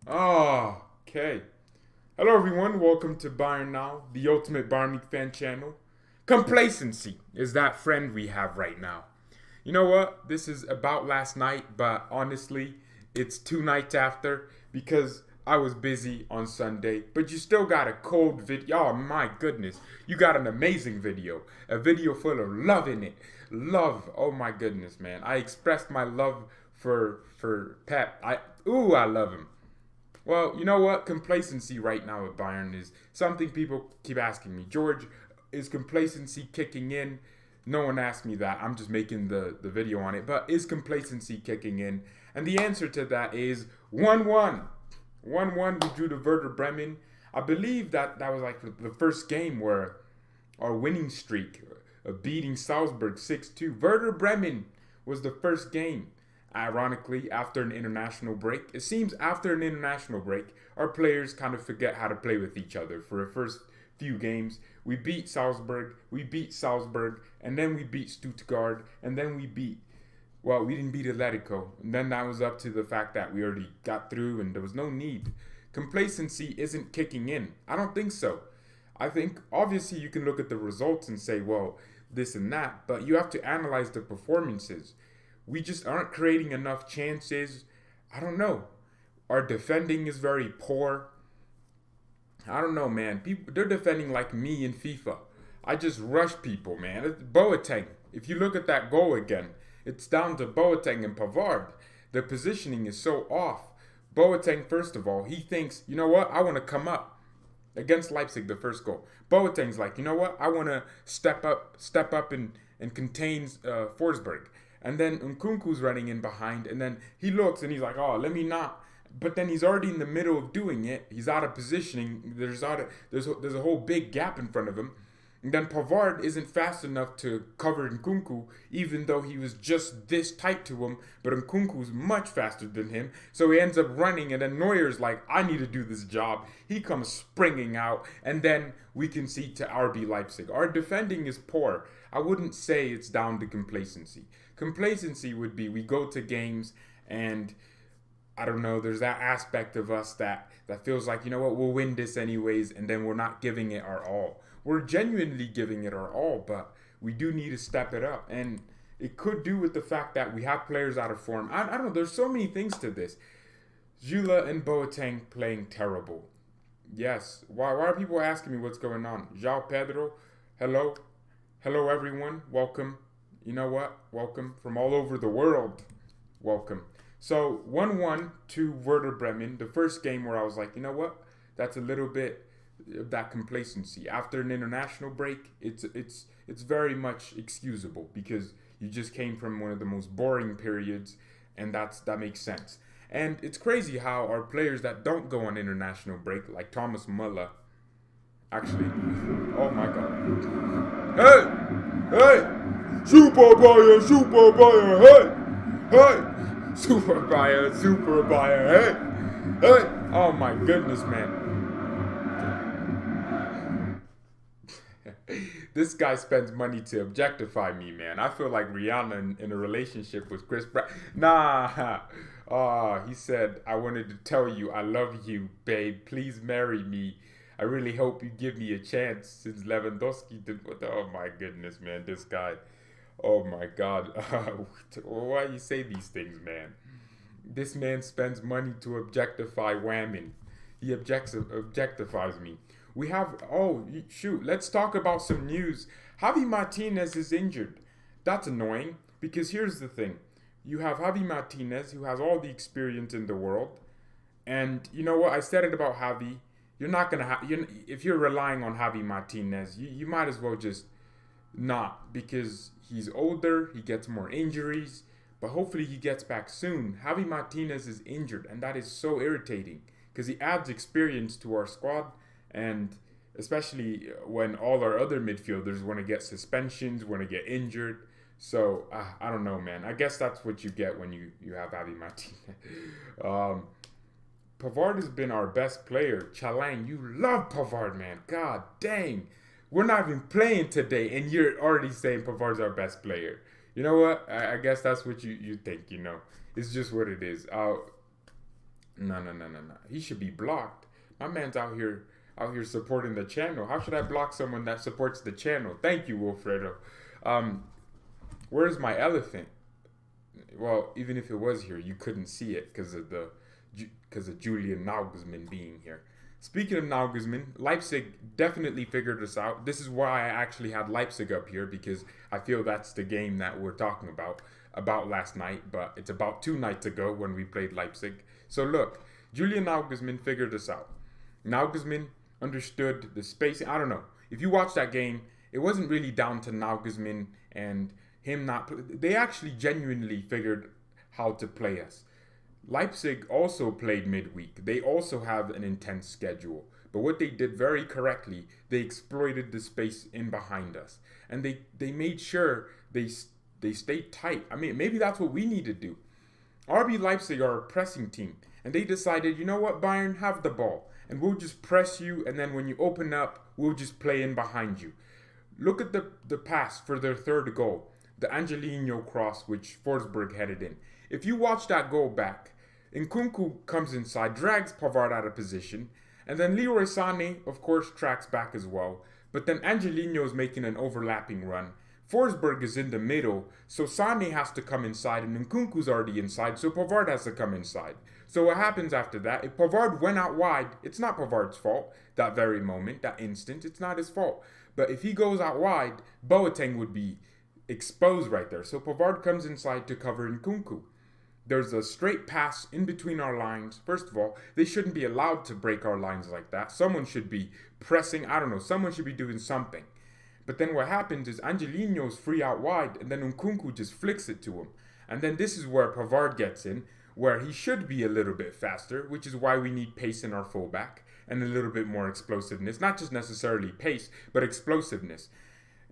Oh, okay. Hello, everyone. Welcome to BayernNow, the ultimate Bayern Munich fan channel. Complacency is that friend we have right now. You know what? This is about last night, but honestly, it's 2 nights after because I was busy on Sunday. But you still got a cold video. Oh my goodness. You got an amazing video. A video full of love in it. Love. Oh my goodness, man. I expressed my love for Pep. I love him. Well, you know what? Complacency right now at Bayern is something people keep asking me. George, is complacency kicking in? No one asked me that. I'm just making the video on it. But is complacency kicking in? And the answer to that is 1-1. 1-1, we drew to Werder Bremen. I believe that was like the first game where our winning streak of beating Salzburg 6-2. Werder Bremen was the first game. Ironically, after an international break, it seems after an international break, our players kind of forget how to play with each other. For the first few games, we beat Salzburg, and then we beat Stuttgart, and then we didn't beat Atletico. And then that was up to the fact that we already got through and there was no need. Complacency isn't kicking in. I don't think so. I think obviously you can look at the results and say, well, this and that, but you have to analyze the performances. We just aren't creating enough chances. I don't know. Our defending is very poor. I don't know, man. People, they're defending like me in FIFA. I just rush people, man. It's Boateng. If you look at that goal again, it's down to Boateng and Pavard. Their positioning is so off. Boateng, first of all, he thinks, you know what? I want to come up against Leipzig, the first goal. Boateng's like, you know what? I want to step up and contain Forsberg. And then Nkunku's running in behind, and then he looks and he's like, oh, let me not. But then he's already in the middle of doing it. He's out of positioning. There's a whole big gap in front of him. And then Pavard isn't fast enough to cover Nkunku, even though he was just this tight to him. But Nkunku's much faster than him. So he ends up running, and then Neuer's like, I need to do this job. He comes springing out, and then we concede to RB Leipzig. Our defending is poor. I wouldn't say it's down to complacency. Complacency would be we go to games and I don't know, there's that aspect of us that feels like, you know what, we'll win this anyways, and then we're not giving it our all. We're genuinely giving it our all, but we do need to step it up. And it could do with the fact that we have players out of form. I don't know, there's so many things to this. Zula and Boateng playing terrible. Yes. Why are people asking me what's going on? João Pedro, hello. Hello, everyone. Welcome. You know what? Welcome from all over the world. Welcome. So 1-1 to Werder Bremen, the first game where I was like, you know what? That's a little bit of that complacency. After an international break, it's very much excusable because you just came from one of the most boring periods, and that makes sense. And it's crazy how our players that don't go on international break, like Thomas Muller, actually, oh my god, Super Bayern, Super Bayern, hey! Super Bayern, hey! Oh my goodness, man. This guy spends money to objectify me, man. I feel like Rihanna in a relationship with Chris Brown. Nah. He said, I wanted to tell you I love you, babe. Please marry me. I really hope you give me a chance since Lewandowski did. Oh my goodness, man. This guy. Oh my God. Why you say these things, man? This man spends money to objectify women. He objectifies me. We have, oh, shoot, let's talk about some news. Javi Martinez is injured. That's annoying because here's the thing. You have Javi Martinez, who has all the experience in the world. And you know what? I said it about Javi. You're not going to have, if you're relying on Javi Martinez, you might as well just not, because he's older, he gets more injuries, but hopefully he gets back soon. Javi Martinez is injured, and that is so irritating because he adds experience to our squad, and especially when all our other midfielders want to get suspensions, want to get injured. So, I don't know, man. I guess that's what you get when you have Javi Martinez. Pavard has been our best player. Chalang, you love Pavard, man. God dang. We're not even playing today, and you're already saying Pavard's our best player. You know what? I guess that's what you think, you know. It's just what it is. No, no, no, no, no. He should be blocked. My man's out here supporting the channel. How should I block someone that supports the channel? Thank you, Wilfredo. Um, where's my elephant? Well, even if it was here, you couldn't see it because of Julian Nagelsmann being here. Speaking of Nagelsmann, Leipzig definitely figured us out. This is why I actually had Leipzig up here because I feel that's the game that we're talking about last night. But it's about 2 nights ago when we played Leipzig. So look, Julian Nagelsmann figured us out. Nagelsmann understood the spacing. I don't know. If you watch that game, it wasn't really down to Nagelsmann and him not. They actually genuinely figured how to play us. Leipzig also played midweek. They also have an intense schedule. But what they did very correctly, they exploited the space in behind us. And they made sure they stayed tight. I mean, maybe that's what we need to do. RB Leipzig are a pressing team. And they decided, you know what, Bayern, have the ball. And we'll just press you. And then when you open up, we'll just play in behind you. Look at the pass for their third goal. The Angelino cross, which Forsberg headed in. If you watch that goal back, Nkunku comes inside, drags Pavard out of position, and then Leroy Sané, of course, tracks back as well. But then Angelino is making an overlapping run. Forsberg is in the middle, so Sané has to come inside, and Nkunku's already inside, so Pavard has to come inside. So what happens after that? If Pavard went out wide, it's not Pavard's fault. That very moment, that instant, it's not his fault. But if he goes out wide, Boateng would be exposed right there. So Pavard comes inside to cover Nkunku. There's a straight pass in between our lines. First of all, they shouldn't be allowed to break our lines like that. Someone should be pressing. I don't know. Someone should be doing something. But then what happens is Angelino's free out wide, and then Nkunku just flicks it to him. And then this is where Pavard gets in, where he should be a little bit faster, which is why we need pace in our fullback and a little bit more explosiveness. Not just necessarily pace, but explosiveness.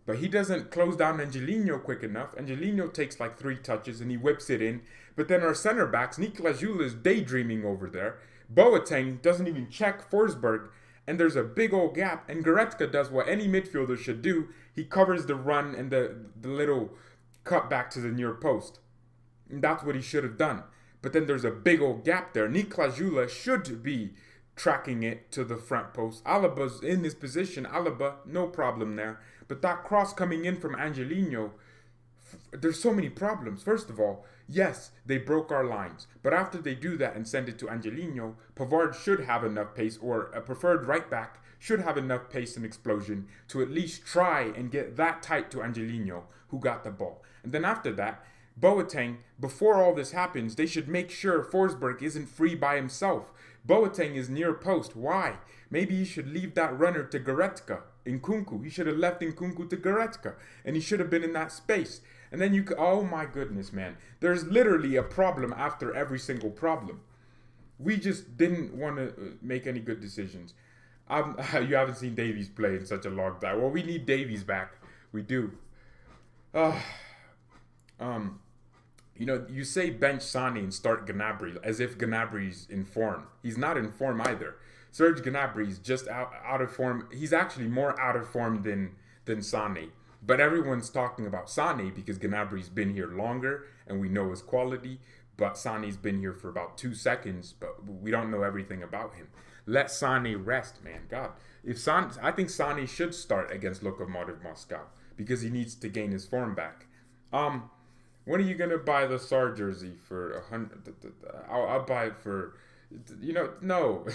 But he doesn't close down Angelino quick enough. Angelino takes like 3 touches and he whips it in. But then our center backs, Niklas Süle is daydreaming over there. Boateng doesn't even check Forsberg. And there's a big old gap. And Goretzka does what any midfielder should do. He covers the run and the little cut back to the near post. And that's what he should have done. But then there's a big old gap there. Niklas Süle should be tracking it to the front post. Alaba's in his position. Alaba, no problem there. But that cross coming in from Angelino, there's so many problems. First of all, yes, they broke our lines. But after they do that and send it to Angelino, Pavard should have enough pace, or a preferred right back should have enough pace and explosion to at least try and get that tight to Angelino, who got the ball. And then after that, Boateng, before all this happens, they should make sure Forsberg isn't free by himself. Boateng is near post. Why? Maybe he should leave that runner to Goretzka. Nkunku. He should have left Nkunku to Goretzka. And he should have been in that space. And then you could, oh my goodness, man. There's literally a problem after every single problem. We just didn't want to make any good decisions. You haven't seen Davies play in such a long time. Well, we need Davies back. We do. You say bench Sané and start Gnabry as if Gnabry's in form. He's not in form either. Serge Gnabry's just out of form. He's actually more out of form than Sané. But everyone's talking about Sané because Gnabry's been here longer and we know his quality. But Sané's been here for about 2 seconds, but we don't know everything about him. Let Sané rest, man. God, I think Sané should start against Lokomotiv Moscow because he needs to gain his form back. When are you gonna buy the Sar jersey for $100? I'll buy it for, no.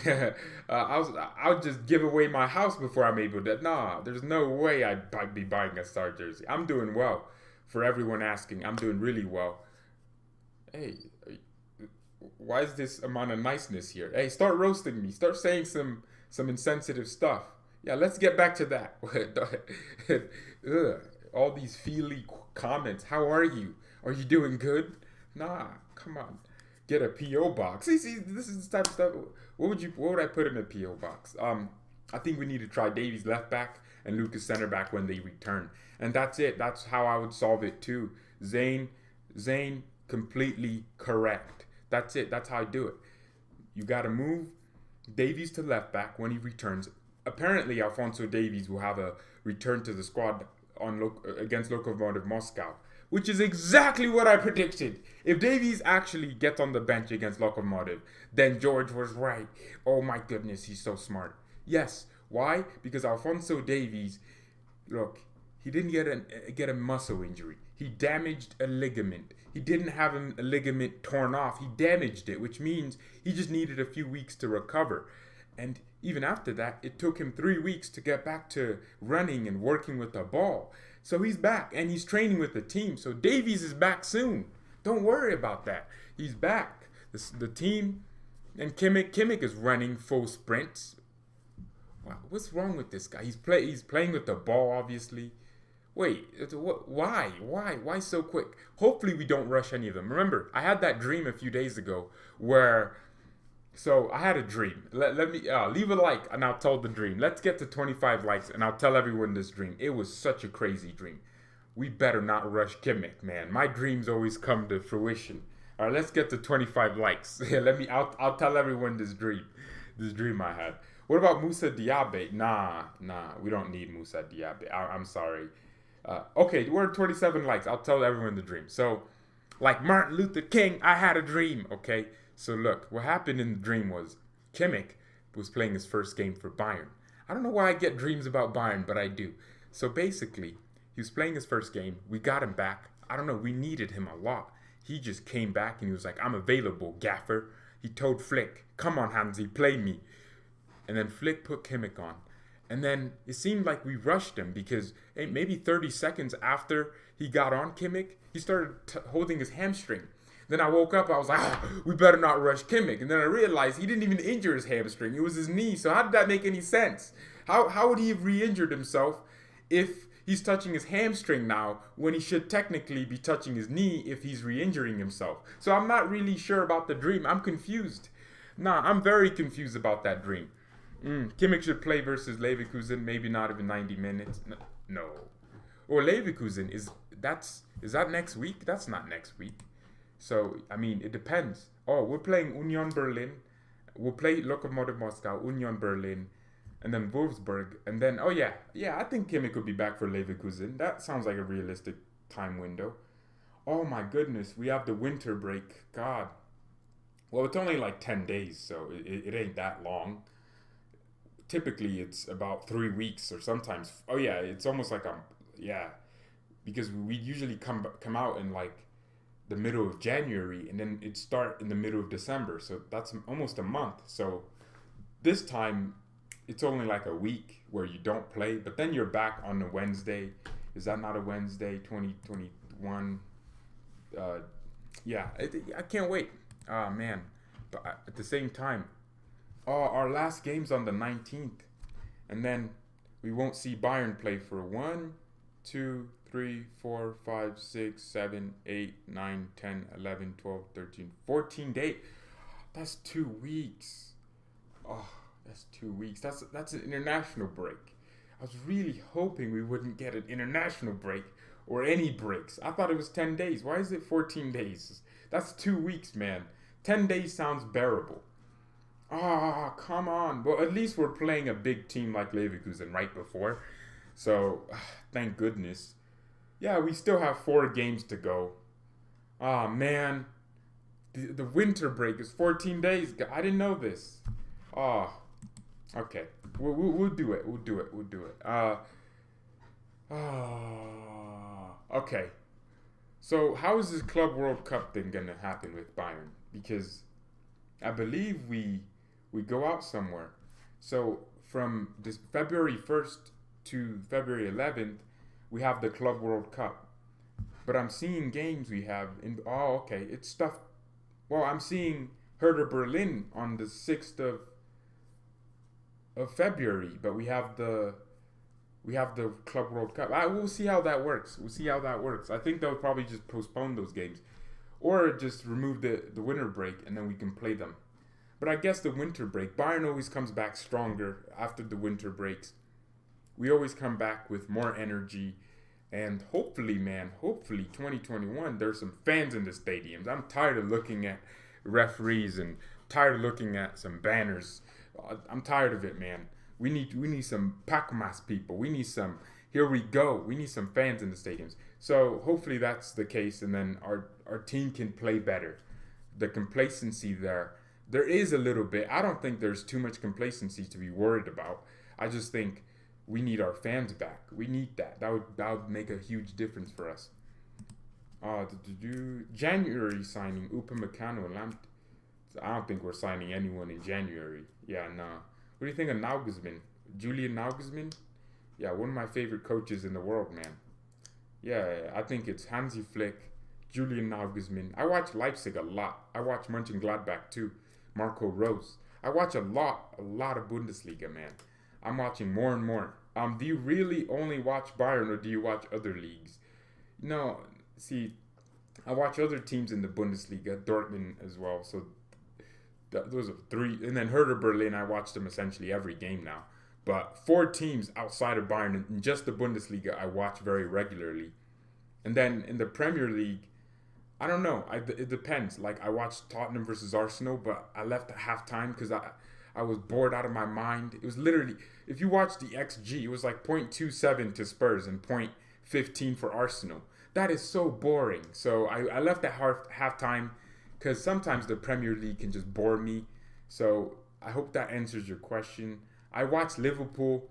I'll just give away my house before I'm able to. Nah, there's no way I'd be buying a Sar jersey. I'm doing well. For everyone asking, I'm doing really well. Hey, why is this amount of niceness here? Hey, start roasting me. Start saying some insensitive stuff. Yeah, let's get back to that. All these feely comments. How are you? Are you doing good? Nah, come on. Get a P.O. box. See, this is the type of stuff. What would I put in a P.O. box? I think we need to try Davies left back and Lucas center back when they return. And that's it. That's how I would solve it too. Zane, completely correct. That's it. That's how I do it. You got to move Davies to left back when he returns. Apparently, Alphonso Davies will have a return to the squad against Lokomotiv Moscow. which is exactly what I predicted. If Davies actually gets on the bench against Lokomotiv, then George was right. Oh my goodness, he's so smart. Yes. Why? Because Alphonso Davies, look, he didn't get a muscle injury. He damaged a ligament. He didn't have a ligament torn off. He damaged it, which means he just needed a few weeks to recover. And even after that, it took him 3 weeks to get back to running and working with the ball. So he's back, and he's training with the team. So Davies is back soon. Don't worry about that. He's back. The team and Kimmich is running full sprints. Wow, what's wrong with this guy? He's playing with the ball, obviously. Wait, why? Why so quick? Hopefully we don't rush any of them. Remember, I had that dream a few days ago where... So I had a dream. Let me leave a like and I'll tell the dream. Let's get to 25 likes and I'll tell everyone this dream. It was such a crazy dream. We better not rush Kimmich, man. My dreams always come to fruition. All right, let's get to 25 likes. I'll tell everyone this dream I had. What about Moussa Diaby? Nah, we don't need Moussa Diaby. I'm sorry. Okay, we're at 27 likes. I'll tell everyone the dream. So, like Martin Luther King, I had a dream, okay? So look, what happened in the dream was Kimmich was playing his first game for Bayern. I don't know why I get dreams about Bayern, but I do. So basically, he was playing his first game. We got him back. I don't know, we needed him a lot. He just came back and he was like, I'm available, gaffer. He told Flick, come on, Hansi, play me. And then Flick put Kimmich on. And then it seemed like we rushed him because maybe 30 seconds after he got on Kimmich, he started holding his hamstring. Then I woke up, I was like, we better not rush Kimmich. And then I realized he didn't even injure his hamstring. It was his knee. So how did that make any sense? How would he have re-injured himself if he's touching his hamstring now when he should technically be touching his knee if he's re-injuring himself? So I'm not really sure about the dream. I'm confused. I'm very confused about that dream. Kimmich should play versus Leverkusen, maybe not even 90 minutes. No. Or Leverkusen, is that next week? That's not next week. So, I mean, it depends. Oh, we're playing Union Berlin. We'll play Lokomotiv Moscow, Union Berlin, and then Wolfsburg. And then, I think Kimmich could be back for Leverkusen. That sounds like a realistic time window. Oh my goodness, we have the winter break. God. Well, it's only like 10 days, so it ain't that long. Typically, it's about 3 weeks or sometimes. It's almost like because we usually come out in like the middle of January, and then it start in the middle of December. So that's almost a month. So this time, it's only like a week where you don't play, but then you're back on a Wednesday. Is that not a Wednesday, 2021? I can't wait. Man. But at the same time, our last game's on the 19th. And then we won't see Bayern play for 1, 2, 3, 4, 5, 6, 7, 8, 9, 10, 11, 12, 13, 14 days. That's 2 weeks. Oh, that's 2 weeks. That's an international break. I was really hoping we wouldn't get an international break or any breaks. I thought it was 10 days. Why is it 14 days? That's 2 weeks, man. 10 days sounds bearable. Come on. Well, at least we're playing a big team like Leverkusen right before. So, thank goodness. Yeah, we still have 4 games to go. Man. The winter break is 14 days. I didn't know this. Okay. We'll do it. We'll do it. Okay. So, how is this Club World Cup thing going to happen with Bayern? Because I believe we go out somewhere. So, from this February 1st to February 11th, we have the Club World Cup. But I'm seeing games we have in... it's stuff... Well, I'm seeing Hertha Berlin on the 6th of February, but we have the Club World Cup. We'll see how that works. I think they'll probably just postpone those games. Or just remove the winter break and then we can play them. But I guess the winter break, Bayern always comes back stronger after the winter breaks. We always come back with more energy. And hopefully 2021, there's some fans in the stadiums. I'm tired of looking at referees and tired of looking at some banners. I'm tired of it, man. We need some Pakmas people. We need some, here we go. We need some fans in the stadiums. So hopefully that's the case, and then our team can play better. The complacency there is a little bit. I don't think there's too much complacency to be worried about. I just think we need our fans back. We need that. That would make a huge difference for us. January signing Upamecano and Lam. I don't think we're signing anyone in January. Yeah, nah. What do you think of Nagelsmann? Julian Nagelsmann? Yeah, one of my favorite coaches in the world, man. Yeah, I think it's Hansi Flick, Julian Nagelsmann. I watch Leipzig a lot. I watch Mönchengladbach too. Marco Rose. I watch a lot of Bundesliga, man. I'm watching more and more. Do you really only watch Bayern or do you watch other leagues? No, see, I watch other teams in the Bundesliga, Dortmund as well. So those are three, and then Hertha Berlin. I watch them essentially every game now. But 4 teams outside of Bayern in just the Bundesliga I watch very regularly. And then in the Premier League, I don't know. It depends. Like, I watched Tottenham versus Arsenal, but I left at halftime because I was bored out of my mind. It was literally, if you watch the XG, it was like 0.27 to Spurs and 0.15 for Arsenal. That is so boring. So I left at halftime because sometimes the Premier League can just bore me. So I hope that answers your question. I watch Liverpool,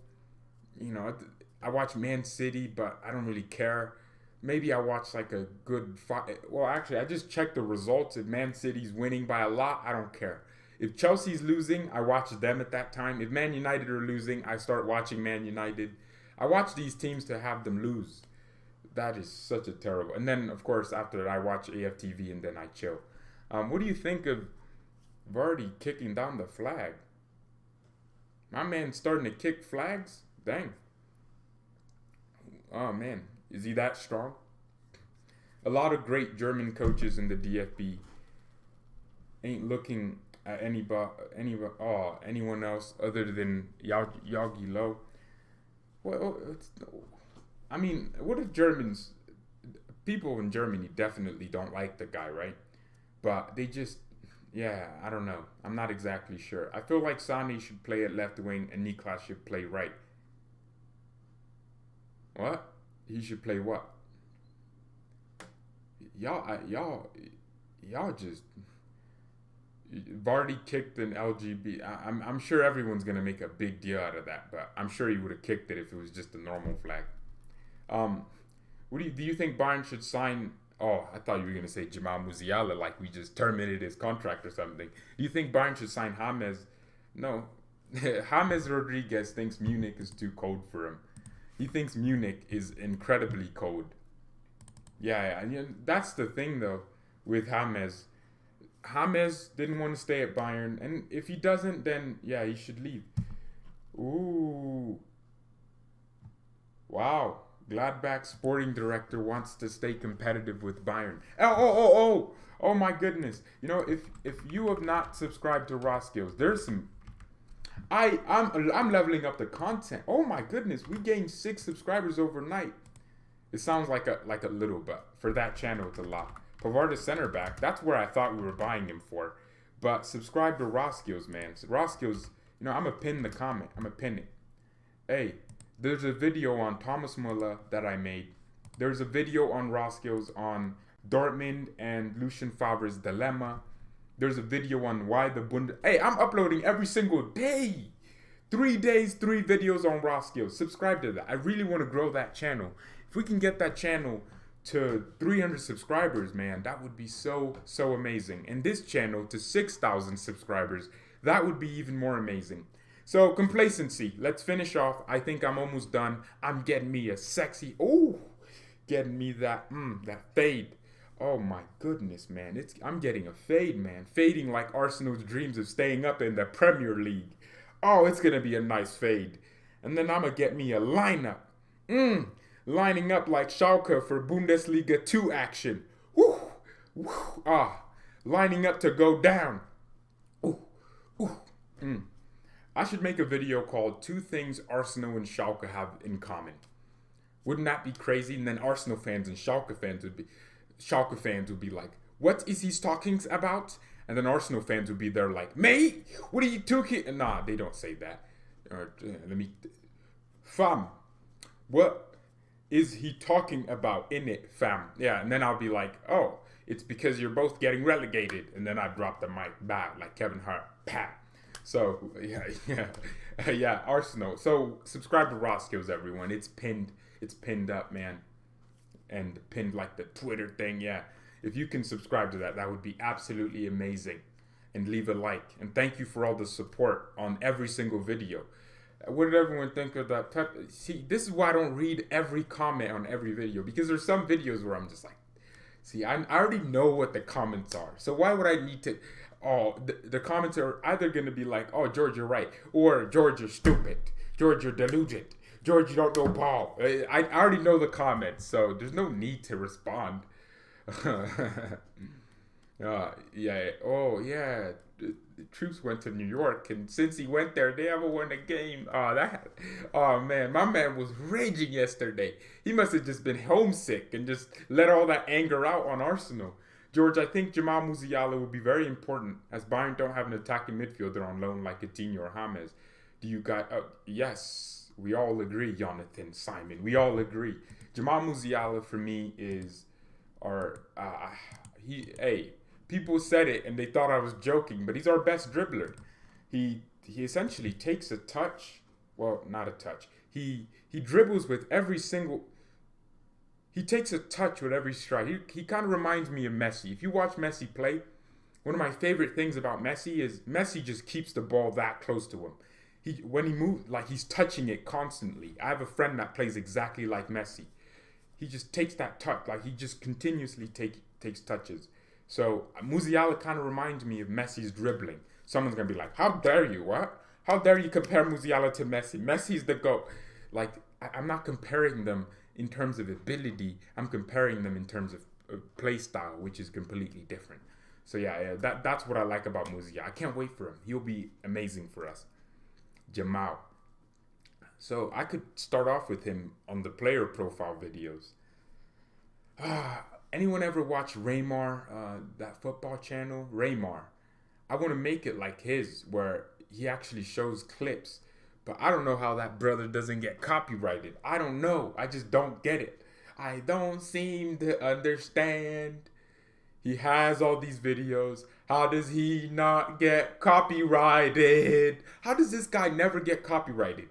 I watch Man City, but I don't really care. Maybe I watch like a good fight. Well, actually, I just check the results. If Man City's winning by a lot, I don't care. If Chelsea's losing, I watch them at that time. If Man United are losing, I start watching Man United. I watch these teams to have them lose. That is such a terrible. And then, of course, after that, I watch AFTV and then I chill. What do you think of Vardy kicking down the flag? My man's starting to kick flags? Dang. Oh, man. Is he that strong? A lot of great German coaches in the DFB ain't looking at anyone else other than Yogi Low. Well, I mean, what if people in Germany definitely don't like the guy, right? But they just, I don't know. I'm not exactly sure. I feel like Sane should play at left wing and Niklas should play right. What? He should play what? Y'all just Vardy kicked an LGB. I'm sure everyone's gonna make a big deal out of that, but I'm sure he would have kicked it if it was just a normal flag. What do you think Bayern should sign? Oh, I thought you were gonna say Jamal Musiala, like we just terminated his contract or something. Do you think Bayern should sign James? No, James Rodriguez thinks Munich is too cold for him. He thinks Munich is incredibly cold. Yeah, that's the thing though with James. James didn't want to stay at Bayern, and if he doesn't, then he should leave. Ooh. Wow. Gladbach sporting director wants to stay competitive with Bayern. Oh my goodness. If you have not subscribed to Raw Skills, there's some I'm leveling up the content. Oh my goodness, we gained 6 subscribers overnight. It sounds like a little, but for that channel it's a lot. Pavard center back, that's where I thought we were buying him for. But subscribe to Raw Skills, man. Raw Skills, I'm gonna pin the comment. I'm gonna pin it. Hey, there's a video on Thomas Muller that I made. There's a video on Raw Skills on Dortmund and Lucien Favre's dilemma. There's a video on why the Hey, I'm uploading every single day. 3 days, 3 videos on Raw Skills. Subscribe to that. I really want to grow that channel. If we can get that channel to 300 subscribers, man, that would be so amazing. And this channel to 6,000 subscribers, that would be even more amazing. So, complacency. Let's finish off. I think I'm almost done. I'm getting me a sexy, getting me that fade. Oh my goodness, man. I'm getting a fade, man. Fading like Arsenal's dreams of staying up in the Premier League. Oh, it's going to be a nice fade. And then I'm going to get me a lineup. Lining up like Schalke for Bundesliga 2 action. Lining up to go down. I should make a video called 2 Things Arsenal and Schalke Have in Common. Wouldn't that be crazy? And then Arsenal fans and Schalke fans would be like, what is he talking about? And then Arsenal fans would be there like, mate, what are you talking? Nah, they don't say that. Fam, what? is he talking about in it, fam? Yeah, and then I'll be like, oh, it's because you're both getting relegated, and then I drop the mic, back like Kevin Hart, pat. So yeah, Arsenal. So subscribe to Raw Skills, everyone. It's pinned up, man, and pinned like the Twitter thing. Yeah, if you can subscribe to that, that would be absolutely amazing. And leave a like. And thank you for all the support on every single video. What did everyone think of that? See, this is why I don't read every comment on every video, because there's some videos where I'm just like, see, I already know what the comments are. So why would I need to? Oh, the comments are either going to be like, oh, George, you're right. Or, George, you're stupid. George, you're deluded. George, you don't know ball. I already know the comments, so there's no need to respond. Yeah. Oh, yeah. The troops went to New York, and since he went there, they haven't won a game. Oh man, my man was raging yesterday. He must have just been homesick and just let all that anger out on Arsenal. George, I think Jamal Musiala will be very important, as Bayern don't have an attacking midfielder on loan like Coutinho or James. Do you guys? Yes, we all agree, Jonathan, Simon. We all agree. Jamal Musiala for me is people said it and they thought I was joking, but he's our best dribbler. He essentially takes a touch. Well, not a touch. He dribbles with every single. He takes a touch with every strike. He kind of reminds me of Messi. If you watch Messi play, one of my favorite things about Messi is Messi just keeps the ball that close to him. When he moves, like he's touching it constantly. I have a friend that plays exactly like Messi. He just takes that touch, like he just continuously takes touches. So Musiala kind of reminds me of Messi's dribbling. Someone's going to be like, how dare you, what? How dare you compare Musiala to Messi? Messi's the GOAT. Like, I'm not comparing them in terms of ability. I'm comparing them in terms of play style, which is completely different. So yeah, that's what I like about Musiala. I can't wait for him. He'll be amazing for us. Jamal. So I could start off with him on the player profile videos. Anyone ever watch Raymar, that football channel? Raymar. I want to make it like his, where he actually shows clips. But I don't know how that brother doesn't get copyrighted. I don't know. I just don't get it. I don't seem to understand. He has all these videos. How does he not get copyrighted? How does this guy never get copyrighted?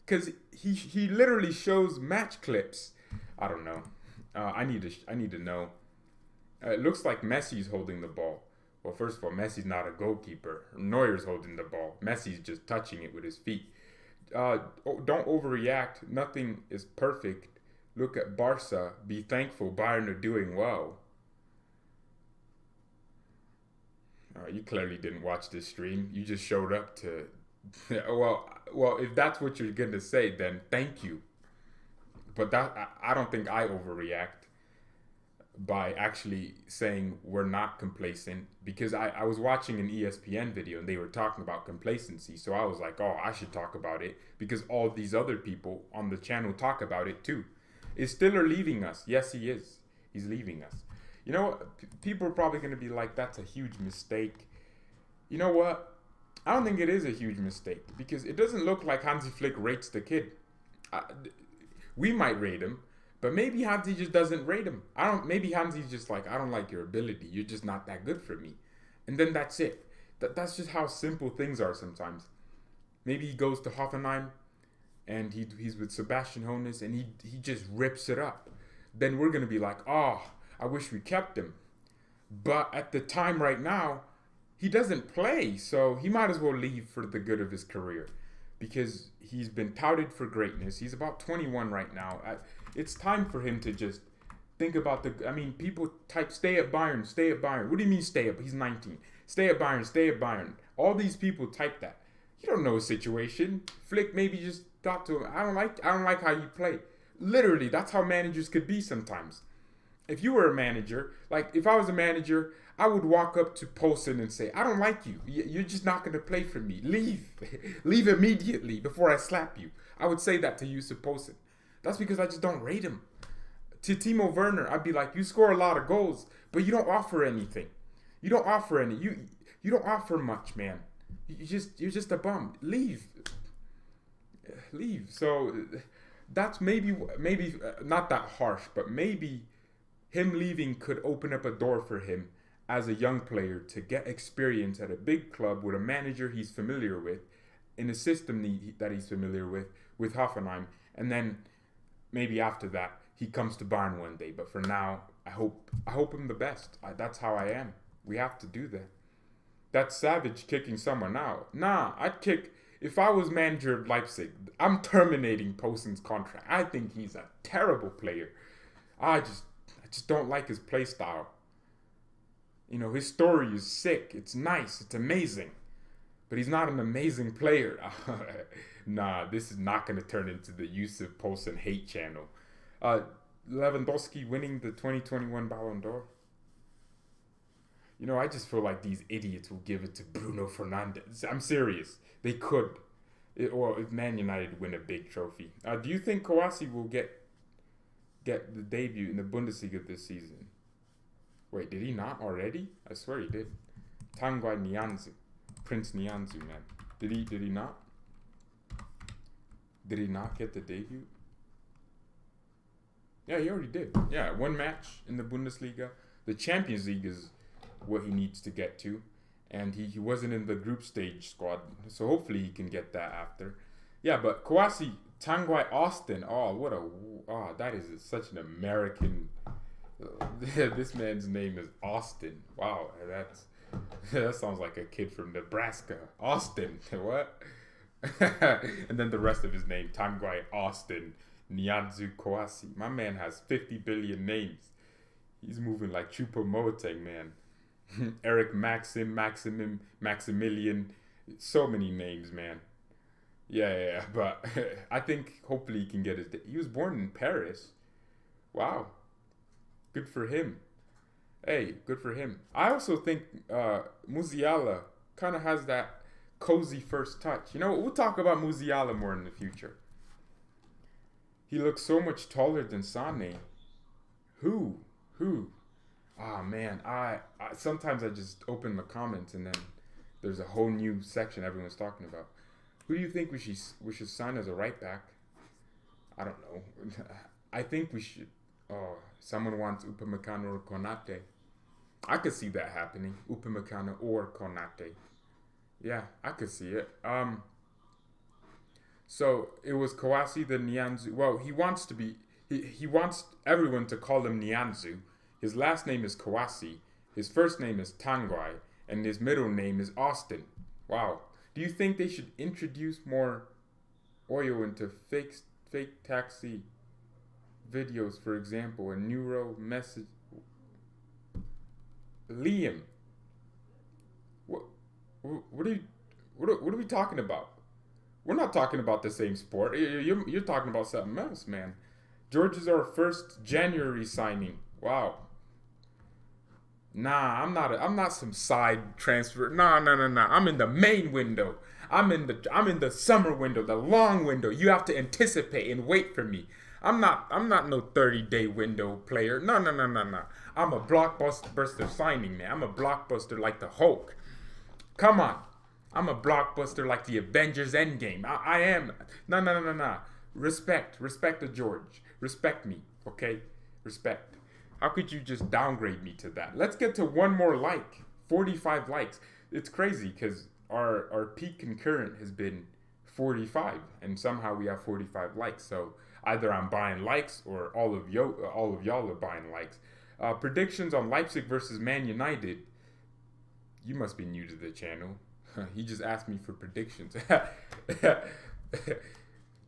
Because he literally shows match clips. I don't know. I need to know. It looks like Messi's holding the ball. Well, first of all, Messi's not a goalkeeper. Neuer's holding the ball. Messi's just touching it with his feet. Don't overreact. Nothing is perfect. Look at Barca. Be thankful Bayern are doing well. You clearly didn't watch this stream. You just showed up to... well, if that's what you're going to say, then thank you. But I don't think I overreact by actually saying we're not complacent, because I was watching an ESPN video and they were talking about complacency. So I was like, oh, I should talk about it because all these other people on the channel talk about it too. Is Stiller leaving us? Yes, he is. He's leaving us. You know what? People are probably going to be like, that's a huge mistake. You know what? I don't think it is a huge mistake because it doesn't look like Hansi Flick rates the kid. We might rate him, but maybe Hansi just doesn't rate him. Maybe Hansi's just like, I don't like your ability. You're just not that good for me. And then that's it. That's just how simple things are sometimes. Maybe he goes to Hoffenheim and he's with Sebastian Hoeneß and he just rips it up. Then we're going to be like, oh, I wish we kept him. But at the time right now, he doesn't play. So he might as well leave for the good of his career. Because he's been touted for greatness. He's about 21 right now. It's time for him to just think about people type, stay at Bayern, stay at Bayern. What do you mean stay up? He's 19. Stay at Bayern, stay at Bayern. All these people type that. You don't know his situation. Flick maybe just thought to him, I don't like how you play. Literally, that's how managers could be sometimes. If you were a manager, like if I was a manager, I would walk up to Poulsen and say, I don't like you. You're just not going to play for me. Leave. Leave immediately before I slap you. I would say that to Yusuf Poulsen. That's because I just don't rate him. To Timo Werner, I'd be like, you score a lot of goals, but you don't offer anything. You don't offer any. You don't offer much, man. You're just a bum. Leave. So that's maybe not that harsh, but maybe him leaving could open up a door for him as a young player to get experience at a big club with a manager he's familiar with, in a system that he's familiar with Hoffenheim, and then maybe after that he comes to Bayern one day. But for now, I hope him the best. That's how I am. We have to do that. That's savage kicking someone out. Nah, I'd kick. If I was manager of Leipzig, I'm terminating Poulsen's contract. I think he's a terrible player. I just don't like his play style. You know, his story is sick. It's nice. It's amazing. But he's not an amazing player. Nah, this is not going to turn into the Yusuf Poulsen hate channel. Lewandowski winning the 2021 Ballon d'Or. You know, I just feel like these idiots will give it to Bruno Fernandes. I'm serious. They could. Or if Man United win a big trophy. Do you think Kouassi will get the debut in the Bundesliga this season? Wait, did he not already? I swear he did. Tanguy Nianzou. Prince Nianzou, man. Did he not? Did he not get the debut? Yeah, he already did. Yeah, one match in the Bundesliga. The Champions League is what he needs to get to. And he wasn't in the group stage squad. So hopefully he can get that after. Yeah, but Kouassi, Tanguy Austin. That is such an American. This man's name is Austin. Wow, that sounds like a kid from Nebraska. Austin, what? And then the rest of his name, Tanguy Austin Nianzou Kouassi. My man has 50 billion names. He's moving like Choupo-Moting, man. Eric Maximilian. So many names, man. Yeah, but I think hopefully he can get his... He was born in Paris. Wow. Good for him. Hey, good for him. I also think Musiala kind of has that cozy first touch. You know, we'll talk about Musiala more in the future. He looks so much taller than Sané. Who? Ah, man. I sometimes I just open the comments and then there's a whole new section everyone's talking about. Who do you think we should sign as a right back? I don't know. I think we should. Oh, someone wants Upamecano or Konate. I could see that happening. Upamecano or Konate. Yeah, I could see it. So it was Kouassi, the Nianzou. Well, he wants to be. He wants everyone to call him Nianzou. His last name is Kouassi. His first name is Tanguy, and his middle name is Austin. Wow. Do you think they should introduce more oil into fake taxi videos, for example, a neuro message? Liam, what are we talking about? We're not talking about the same sport. You're talking about something else, man. George is our first January signing. Wow. Nah, I'm not some side transfer. Nah. I'm in the main window. I'm in the summer window, the long window. You have to anticipate and wait for me. I'm not no 30-day window player. No. I'm a blockbuster signing, man. I'm a blockbuster like the Hulk. Come on. I'm a blockbuster like the Avengers Endgame. I am. No. Respect the George. Respect me, okay? Respect. How could you just downgrade me to that? Let's get to one more like. 45 likes. It's crazy because our peak concurrent has been 45, and somehow we have 45 likes. So either I'm buying likes or all of y'all are buying likes. Predictions on Leipzig versus Man United. You must be new to the channel. He just asked me for predictions.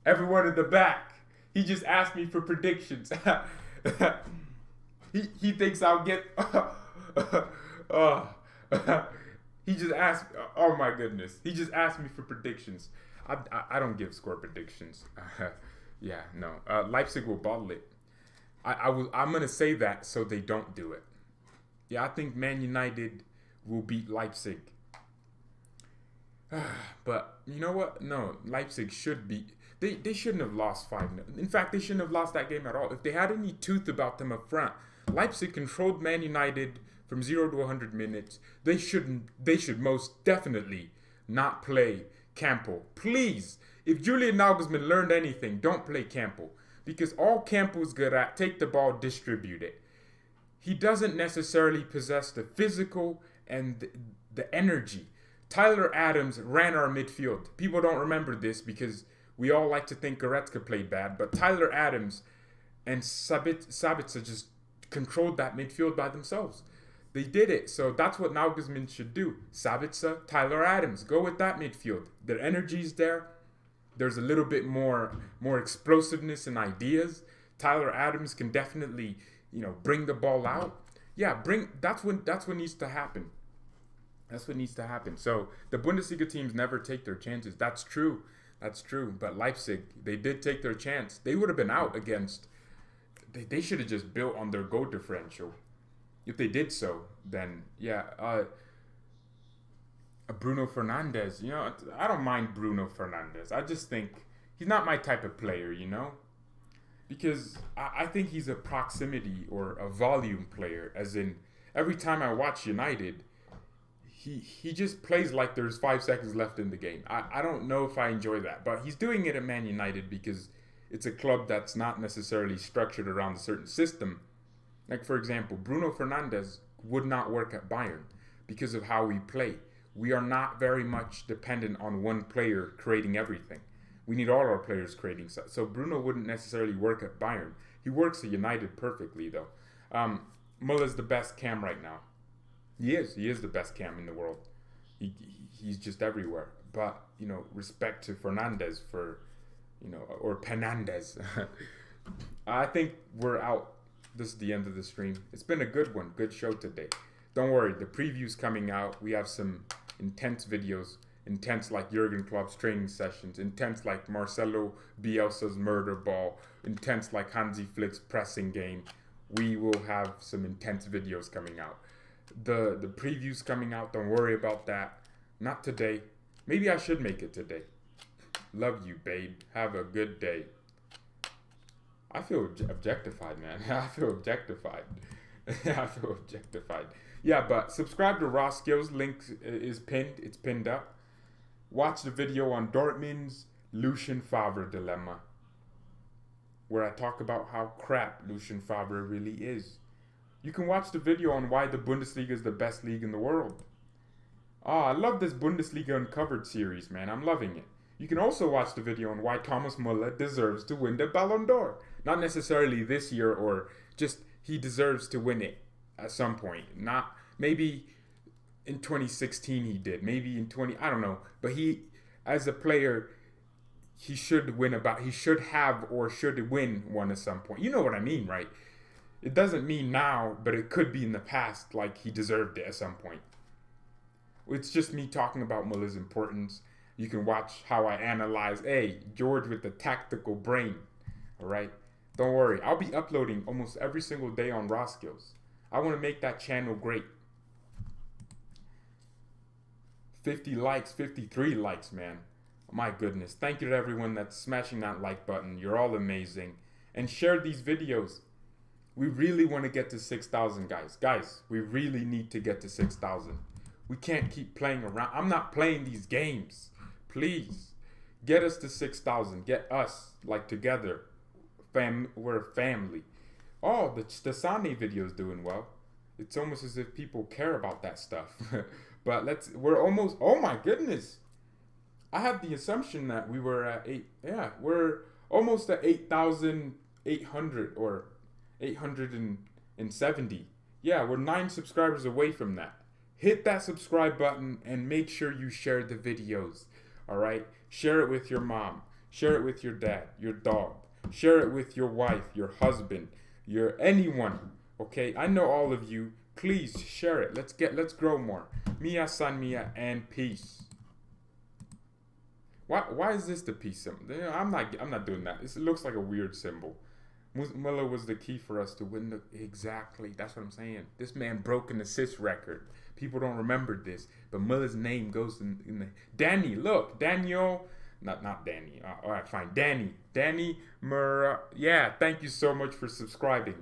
Everyone in the back. He just asked me for predictions. He thinks I'll get. He just asked. Oh my goodness. He just asked me for predictions. I don't give score predictions. Yeah, no. Leipzig will bottle it. I'm gonna say that so they don't do it. Yeah, I think Man United will beat Leipzig. But you know what? No, Leipzig should beat. They shouldn't have lost 5-0. In fact, they shouldn't have lost that game at all. If they had any tooth about them up front, Leipzig controlled Man United from 0 to 100 minutes. They should most definitely not play Campbell. Please, if Julian Nagelsmann learned anything, don't play Campbell. Because all Campbell's good at, take the ball, distribute it. He doesn't necessarily possess the physical and the energy. Tyler Adams ran our midfield. People don't remember this because we all like to think Goretzka played bad, but Tyler Adams and Sabitzer just controlled that midfield by themselves. They did it, so that's what Nagelsmann should do. Sabitzer, Tyler Adams, go with that midfield. Their energy's there. There's a little bit more explosiveness and ideas. Tyler Adams can definitely, bring the ball out. Yeah, that's what needs to happen. That's what needs to happen. So the Bundesliga teams never take their chances. That's true. But Leipzig, they did take their chance. They would have been out against. They should have just built on their goal differential. If they did so, then Bruno Fernandes. I don't mind Bruno Fernandes. I just think he's not my type of player. Because I think he's a proximity or a volume player. As in, every time I watch United, he just plays like there's 5 seconds left in the game. I don't know if I enjoy that, but he's doing it at Man United because it's a club that's not necessarily structured around a certain system. Like, for example, Bruno Fernandes would not work at Bayern because of how we play. We are not very much dependent on one player creating everything. We need all our players creating stuff. So Bruno wouldn't necessarily work at Bayern. He works at United perfectly, though. Muller's the best cam right now. He is the best cam in the world. He's just everywhere. But, respect to Fernandes for, or Penandes. I think we're out. This is the end of the stream. It's been a good one. Good show today. Don't worry. The preview's coming out. We have some intense videos. Intense like Jurgen Klopp's training sessions. Intense like Marcelo Bielsa's murder ball. Intense like Hansi Flick's pressing game. We will have some intense videos coming out. The preview's coming out. Don't worry about that. Not today. Maybe I should make it today. Love you, babe. Have a good day. I feel objectified, man. I feel objectified. Yeah, but subscribe to Raw Skills. Link is pinned. It's pinned up. Watch the video on Dortmund's Lucien Favre dilemma, where I talk about how crap Lucien Favre really is. You can watch the video on why the Bundesliga is the best league in the world. I love this Bundesliga Uncovered series, man. I'm loving it. You can also watch the video on why Thomas Müller deserves to win the Ballon d'Or. Not necessarily this year, or just he deserves to win it at some point. Not maybe in 2016 he did. Maybe in I don't know. But he, as a player, he should win he should have or should win one at some point. You know what I mean, right? It doesn't mean now, but it could be in the past, like he deserved it at some point. It's just me talking about Muller's importance. You can watch how I analyze, George with the tactical brain. All right? Don't worry. I'll be uploading almost every single day on Raw Skills. I want to make that channel great. 50 likes, 53 likes, man. My goodness. Thank you to everyone that's smashing that like button. You're all amazing. And share these videos. We really want to get to 6,000, guys. Guys, we really need to get to 6,000. We can't keep playing around. I'm not playing these games. Please, get us to 6,000. Get us, together. We're a family. Oh, the Sane video is doing well. It's almost as if people care about that stuff. But we're almost, oh my goodness. I had the assumption that we were at 8. Yeah, we're almost at 8,800 or 870. Yeah, we're 9 subscribers away from that. Hit that subscribe button and make sure you share the videos. All right? Share it with your mom. Share it with your dad, your dog. Share it with your wife, your husband, anyone. Okay? I know all of you. Please share it. Let's grow more. Mia san mia and peace. Why is this the peace symbol? I'm not doing that. It looks like a weird symbol. Müller was the key for us to win exactly. That's what I'm saying. This man broke an assist record. People don't remember this, but Müller's name goes in the Danny. Look, Daniel, not Danny. All right, fine. Danny Murrah. Yeah, thank you so much for subscribing.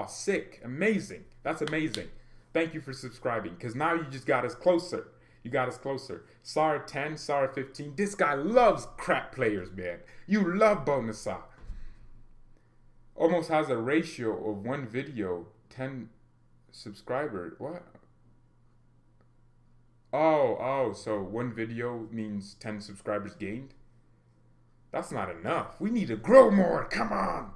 Sick, amazing. That's amazing. Thank you for subscribing, because now you just got us closer. You got us closer. SAR 10, SAR 15. This guy loves crap players, man. You love Bonasa. Almost has a ratio of one video, 10 subscribers. What? Oh, so one video means 10 subscribers gained? That's not enough. We need to grow more. Come on.